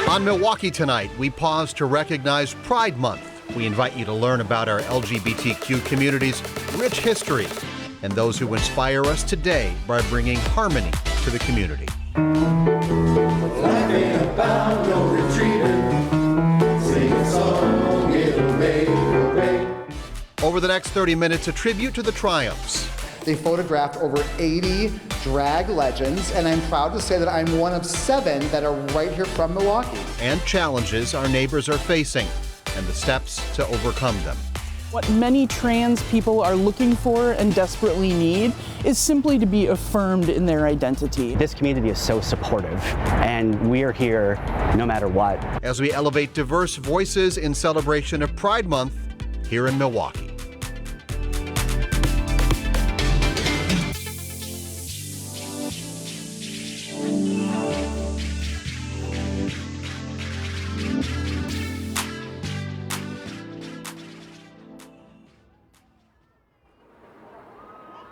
On Milwaukee tonight, we pause to recognize Pride Month. We invite you to learn about our LGBTQ community's rich history and those who inspire us today by bringing harmony to the community. Over the next 30 minutes, a tribute to the triumphs. They photographed over 80 drag legends, and I'm proud to say that I'm one of 7 that are right here from Milwaukee. And challenges our neighbors are facing and the steps to overcome them. What many trans people are looking for and desperately need is simply to be affirmed in their identity. This community is so supportive, and we are here no matter what. As we elevate diverse voices in celebration of Pride Month here in Milwaukee.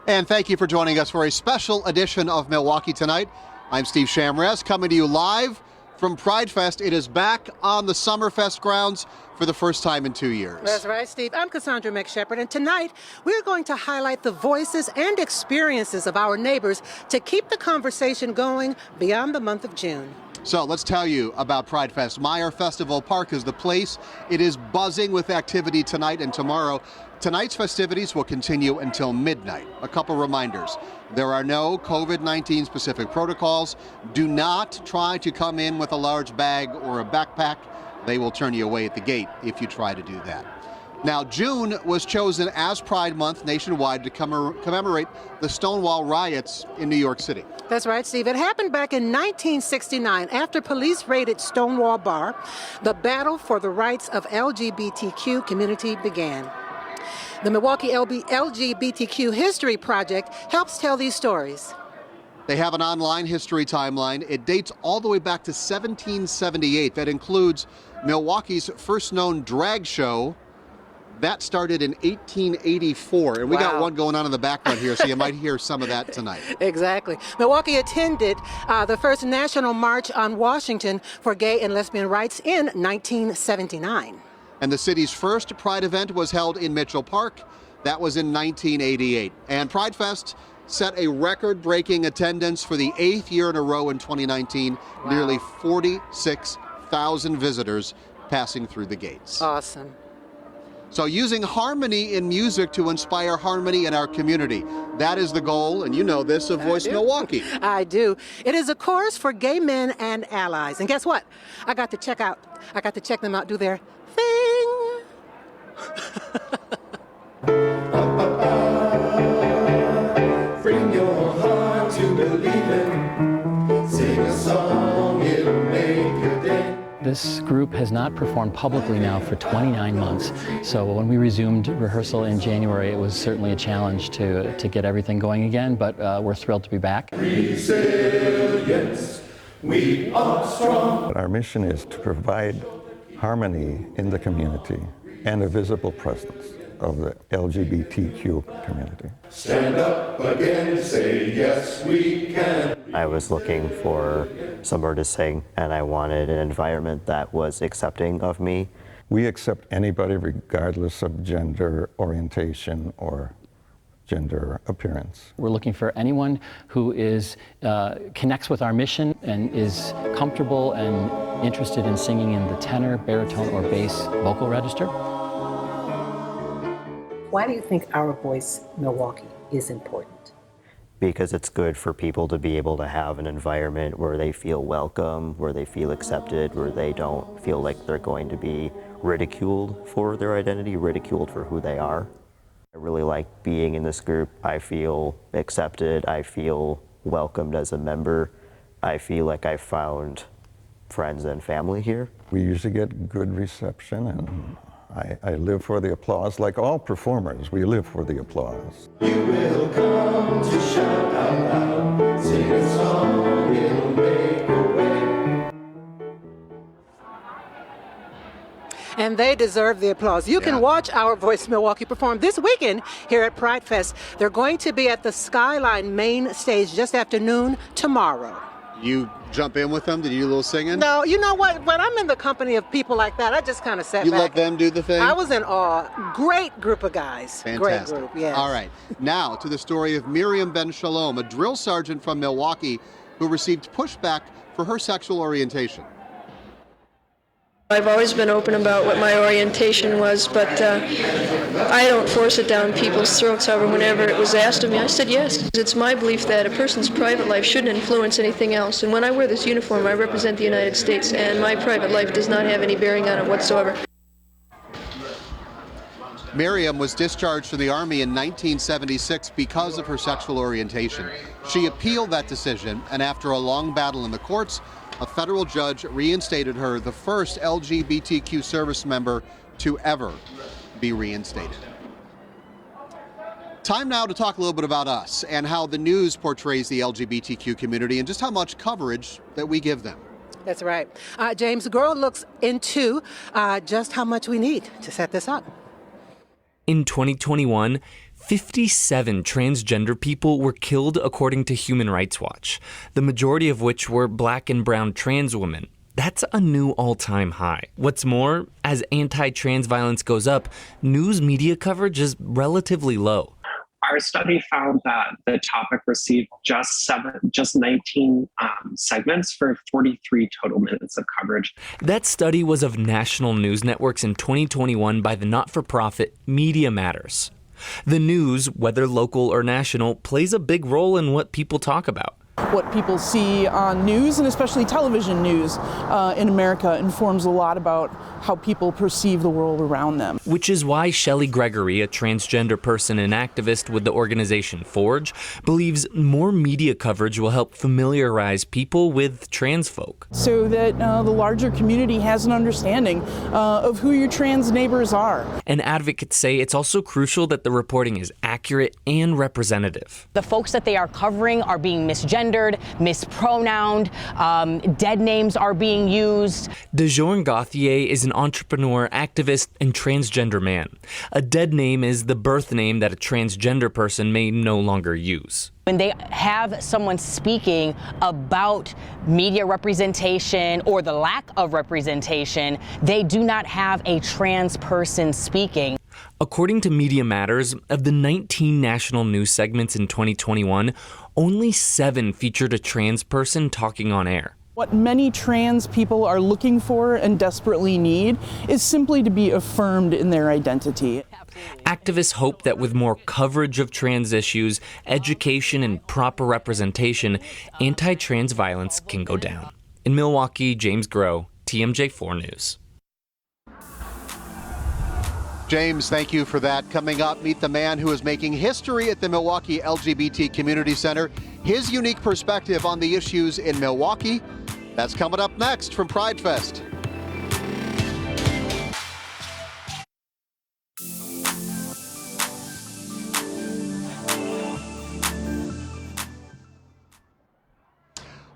And thank you for joining us for a special edition of Milwaukee Tonight. I'm Steve Shamraz, coming to you live from Pride Fest. It is back on the Summerfest grounds for the first time in 2 years. That's right, Steve. I'm Cassandra McShepard, and tonight we're going to highlight the voices and experiences of our neighbors to keep the conversation going beyond the month of June. So let's tell you about Pride Fest. Meyer Festival Park is the place. It is buzzing with activity tonight and tomorrow. Tonight's festivities will continue until midnight. A couple reminders. There are no COVID-19 specific protocols. Do not try to come in with a large bag or a backpack. They will turn you away at the gate if you try to do that. Now, June was chosen as Pride Month nationwide to commemorate the Stonewall riots in New York City. That's right, Steve. It happened back in 1969 after police raided Stonewall Bar. The battle for the rights of LGBTQ community began. The Milwaukee LGBTQ History Project helps tell these stories. They have an online history timeline. It dates all the way back to 1778. That includes Milwaukee's first known drag show. That started in 1884, and we got one going on in the background here, so you might hear some of that tonight. Exactly. Milwaukee attended the first National March on Washington for gay and lesbian rights in 1979. And the city's first Pride event was held in Mitchell Park. That was in 1988. And Pride Fest set a record-breaking attendance for the 8th year in a row in 2019. Wow. Nearly 46,000 visitors passing through the gates. Awesome. So using harmony in music to inspire harmony in our community. That is the goal, and you know this, of Voice Milwaukee. I do. It is a chorus for gay men and allies. And guess what? I got to check them out do their thing. Bring your heart to believe in. Sing a song, it'll make your day. This group has not performed publicly now for 29 months. So when we resumed rehearsal in January, it was certainly a challenge to get everything going again, but we're thrilled to be back. Resilience, we are strong. Our mission is to provide harmony in the community and a visible presence of the LGBTQ community. Stand up again, say yes we can. I was looking for somewhere to sing, and I wanted an environment that was accepting of me. We accept anybody regardless of gender orientation or gender appearance. We're looking for anyone who connects with our mission and is comfortable and interested in singing in the tenor, baritone, or bass vocal register. Why do you think our Voice Milwaukee is important? Because it's good for people to be able to have an environment where they feel welcome, where they feel accepted, where they don't feel like they're going to be ridiculed for their identity, ridiculed for who they are. I really like being in this group. I feel accepted. I feel welcomed as a member. I feel like I found friends and family here. We usually get good reception, and I live for the applause. Like all performers, we live for the applause. You will come to shout out loud, sing a song, it'll make a way. And they deserve the applause. You can watch our Voice Milwaukee perform this weekend here at Pride Fest. They're going to be at the Skyline main stage just after noon tomorrow. You jump in with them? Did you do a little singing? No, you know what? When I'm in the company of people like that, I just kind of sat You back. let them do the thing? I was in awe. Great group of guys. Fantastic. Great group, yes. All right. Now to the story of Miriam Ben Shalom, a drill sergeant from Milwaukee who received pushback for her sexual orientation. I've always been open about what my orientation was, but I don't force it down people's throats. However, whenever it was asked of me, I said yes. It's my belief that a person's private life shouldn't influence anything else. And when I wear this uniform, I represent the United States, and my private life does not have any bearing on it whatsoever. Miriam was discharged from the Army in 1976 because of her sexual orientation. She appealed that decision, and after a long battle in the courts, a federal judge reinstated her, the first LGBTQ service member to ever be reinstated. Time now to talk a little bit about us and how the news portrays the LGBTQ community and just how much coverage that we give them. That's right. James, the girl looks into just how much we need to set this up. In 2021, 57 transgender people were killed according to Human Rights Watch, the majority of which were black and brown trans women. That's a new all-time high. What's more, as anti-trans violence goes up, news media coverage is relatively low. Our study found that the topic received just 19 segments for 43 total minutes of coverage. That study was of national news networks in 2021 by the not-for-profit Media Matters. The news, whether local or national, plays a big role in what people talk about. What people see on news, and especially television news in America, informs a lot about how people perceive the world around them. Which is why SHELLEY Gregory, a transgender person and activist with the organization Forge, believes more media coverage will help familiarize people with trans folk. So that the larger community has an understanding of who your trans neighbors are. And advocates say it's also crucial that the reporting is accurate and representative. The folks that they are covering are being misgendered, mispronounced, dead names are being used. DeJorn Gauthier is an entrepreneur, activist, and transgender man. A dead name is the birth name that a transgender person may no longer use. When they have someone speaking about media representation or the lack of representation, they do not have a trans person speaking. According to Media Matters, of the 19 national news segments in 2021, only 7 featured a trans person talking on air. What many trans people are looking for and desperately need is simply to be affirmed in their identity. Activists hope that with more coverage of trans issues, education, and proper representation, anti-trans violence can go down. In Milwaukee, James Groh, TMJ4 News. James, thank you for that. Coming up, meet the man who is making history at the Milwaukee LGBT Community Center. His unique perspective on the issues in Milwaukee. That's coming up next from Pride Fest.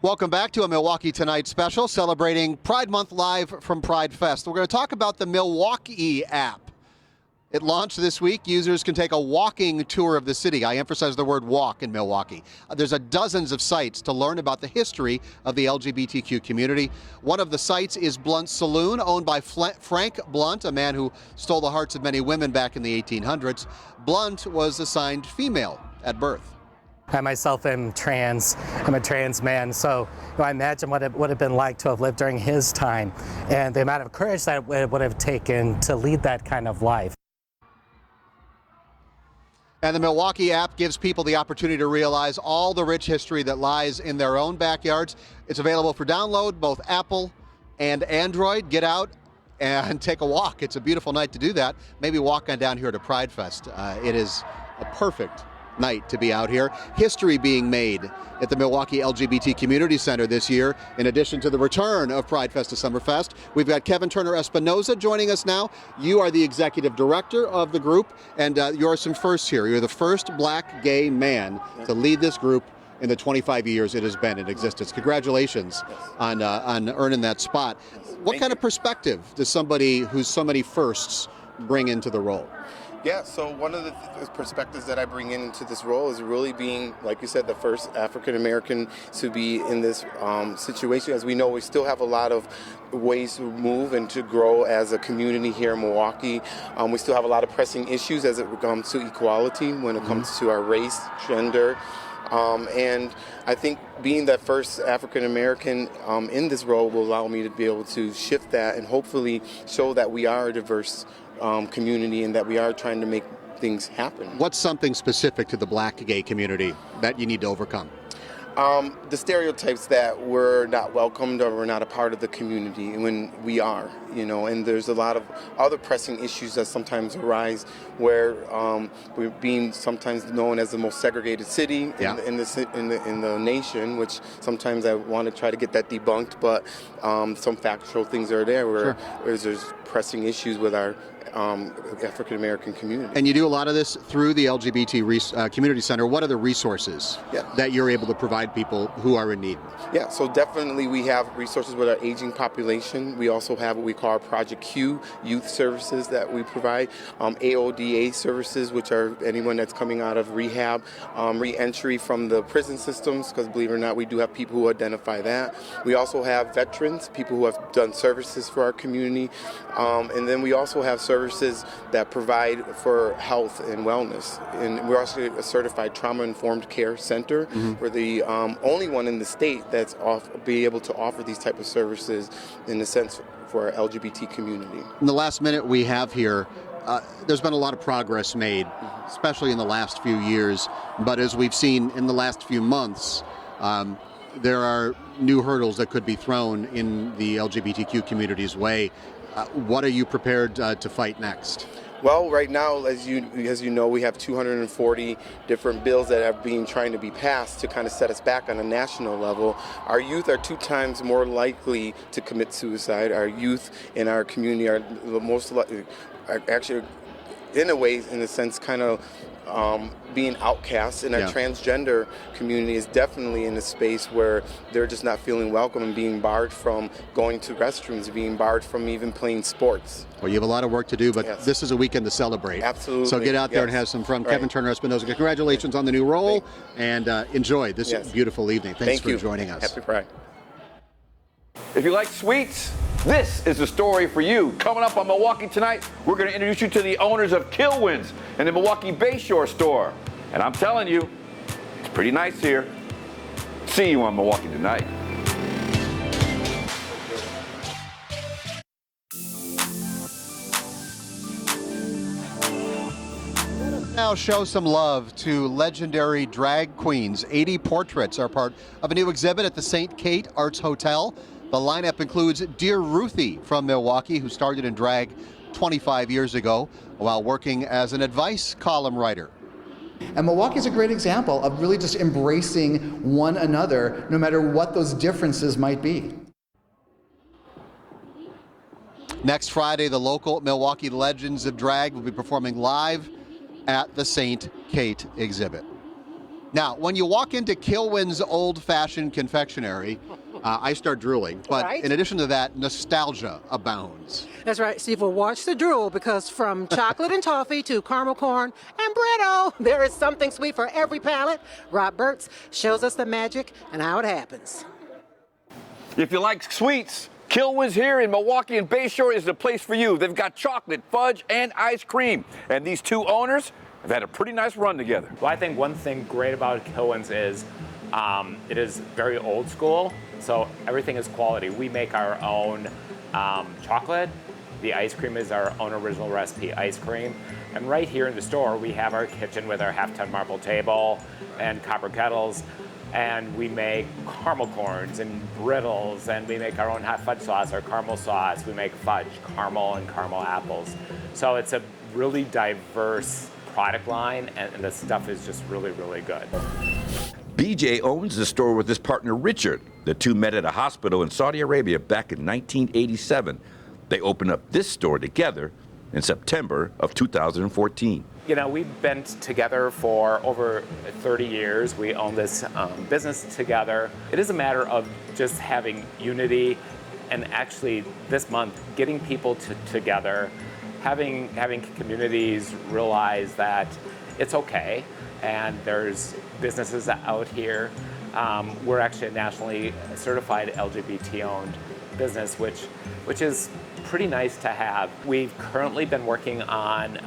Welcome back to a Milwaukee Tonight special celebrating Pride Month live from Pride Fest. We're going to talk about the Milwaukee app. It launched this week. Users can take a walking tour of the city. I emphasize the word walk in Milwaukee. There's dozens of sites to learn about the history of the LGBTQ community. One of the sites is Blunt's Saloon, owned by Frank Blunt, a man who stole the hearts of many women back in the 1800s. Blunt was assigned female at birth. I myself am trans. I'm a trans man, so I imagine what it would have been like to have lived during his time and the amount of courage that it would have taken to lead that kind of life. And the Milwaukee app gives people the opportunity to realize all the rich history that lies in their own backyards. It's available for download, both Apple and Android. Get out and take a walk. It's a beautiful night to do that. Maybe walk on down here to Pride Fest. It is a perfect night to be out here. History being made at the Milwaukee LGBT Community Center this year. In addition to the return of Pride Fest to Summerfest, we've got Kevin Turner Espinoza joining us now. You are the executive director of the group, and you are some firsts here. You're the first black gay man to lead this group in the 25 years it has been in existence. Congratulations on earning that spot. What kind of perspective does somebody who's so many firsts bring into the role? Yeah, so one of the perspectives that I bring into this role is really being, like you said, the first African American to be in this situation. As we know, we still have a lot of ways to move and to grow as a community here in Milwaukee. We still have a lot of pressing issues as it comes to equality, when it comes to our race, gender. And I think being that first African American in this role will allow me to be able to shift that and hopefully show that we are a diverse community and that we are trying to make things happen. What's something specific to the Black gay community that you need to overcome? The stereotypes that we're not welcomed or we're not a part of the community when we are, and there's a lot of other pressing issues that sometimes arise where we're being sometimes known as the most segregated city in the nation, which sometimes I want to try to get that debunked, but some factual things are there where there's pressing issues with our African American community. And you do a lot of this through the LGBT Community Center. What are the resources that you're able to provide people who are in need? Yeah, so definitely we have resources with our aging population. We also have what we call Project Q youth services that we provide, AODA services, which are anyone that's coming out of rehab, re-entry from the prison systems, because believe it or not, we do have people who identify that. We also have veterans, people who have done services for our community, and then we also have services that provide for health and wellness. And we're also a certified trauma-informed care center. We're the only one in the state that's be able to offer these type of services in a sense for our LGBT community. In the last minute we have here, there's been a lot of progress made, especially in the last few years. But as we've seen in the last few months, there are new hurdles that could be thrown in the LGBTQ community's way. What are you prepared to fight next? Well, right now, as you know, we have 240 different bills that are trying to be passed to kind of set us back on a national level. Our youth are 2 times more likely to commit suicide. Our youth in our community are the most likely, actually, in a way, in a sense, kind of being outcast, and our transgender community is definitely in a space where they're just not feeling welcome and being barred from going to restrooms, being barred from even playing sports. Well, you have a lot of work to do, but this is a weekend to celebrate. Absolutely. So get out there and have some fun. Kevin Turner Espinosa, congratulations on the new role, and enjoy this beautiful evening. Thanks for joining us. Happy Pride. If you like sweets, this is the story for you. Coming up on Milwaukee Tonight, we're going to introduce you to the owners of Kilwins and the Milwaukee Bayshore store. And I'm telling you, it's pretty nice here. See you on Milwaukee Tonight. Now show some love to legendary drag queens. 80 portraits are part of a new exhibit at the St. Kate Arts Hotel. The lineup includes Dear Ruthie from Milwaukee, who started in drag 25 years ago while working as an advice column writer. And Milwaukee is a great example of really just embracing one another, no matter what those differences might be. Next Friday, the local Milwaukee Legends of Drag will be performing live at the St. Kate exhibit. Now, when you walk into Kilwin's old-fashioned confectionery, I start drooling. But in addition to that, nostalgia abounds. That's right, Steve. Well, watch the drool, because from chocolate and toffee to caramel corn and brittle, there is something sweet for every palate. Rob Burtz shows us the magic and how it happens. If you like sweets, Kilwins here in Milwaukee and Bayshore is the place for you. They've got chocolate, fudge, and ice cream. And these two owners have had a pretty nice run together. Well, I think one thing great about Kilwins is it is very old school, so everything is quality. We make our own chocolate. The ice cream is our own original recipe ice cream. And right here in the store, we have our kitchen with our half-ton marble table and copper kettles. And we make caramel corns and brittles, and we make our own hot fudge sauce, our caramel sauce. We make fudge, caramel, and caramel apples. So it's a really diverse product line, and the stuff is just really, really good. BJ owns the store with his partner Richard. The two met at a hospital in Saudi Arabia back in 1987. They opened up this store together in September of 2014. You know, we've been together for over 30 years. We own this business together. It is a matter of just having unity, and actually this month getting people together having communities realize that it's okay, and there's businesses out here. We're actually a nationally certified LGBT-owned business, which is pretty nice to have. We've currently been working on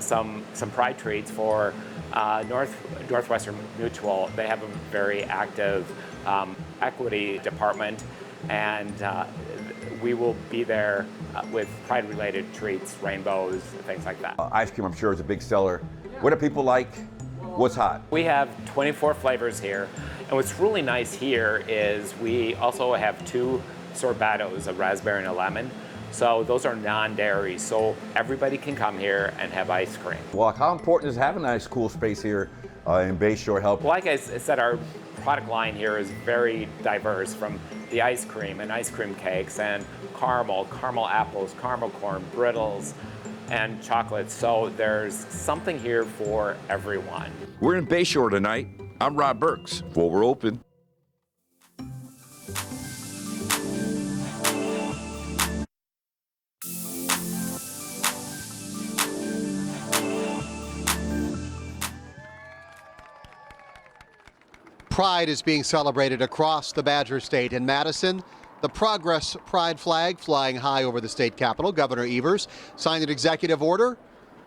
some pride treats for Northwestern Mutual. They have a very active equity department, and we will be there with pride-related treats, rainbows, things like that. Ice cream, I'm sure, is a big seller. What do people like? What's hot? We have 24 flavors here, and what's really nice here is we also have 2 sorbetos, a raspberry and a lemon. So those are non-dairy, so everybody can come here and have ice cream. Well, how important is having a nice, cool space here in Bayshore help? Like I said, our product line here is very diverse, from the ice cream and ice cream cakes and caramel apples, caramel corn, brittles, and chocolates. So there's something here for everyone. We're in Bayshore tonight. I'm Rob Burks. Well, we're open. Pride is being celebrated across the Badger State. In Madison, the Progress Pride flag flying high over the state capitol. Governor Evers signed an executive order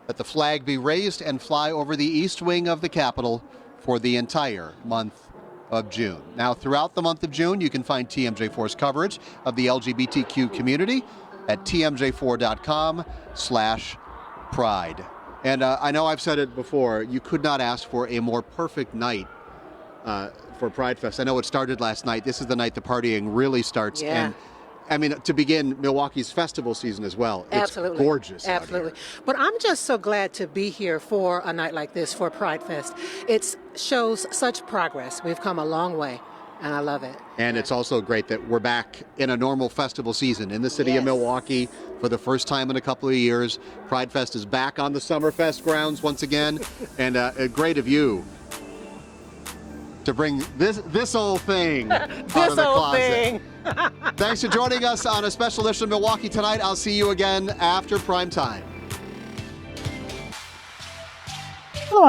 that the flag be raised and fly over the east wing of the Capitol for the entire month of June. Now, throughout the month of June, you can find TMJ4's coverage of the LGBTQ community at tmj4.com/pride. And I know I've said it before, you could not ask for a more perfect night for Pride Fest. I know it started last night. This is the night the partying really starts. Yeah. And I mean, to begin Milwaukee's festival season as well. Absolutely. It's gorgeous. Absolutely. But I'm just so glad to be here for a night like this, for Pride Fest. It shows such progress. We've come a long way, and I love it. And it's also great that we're back in a normal festival season in the city of Milwaukee for the first time in a couple of years. Pride Fest is back on the Summerfest grounds once again. And great of you to bring this old thing out of the closet. Thanks for joining us on a special edition of Milwaukee Tonight. I'll see you again after prime time. Hello,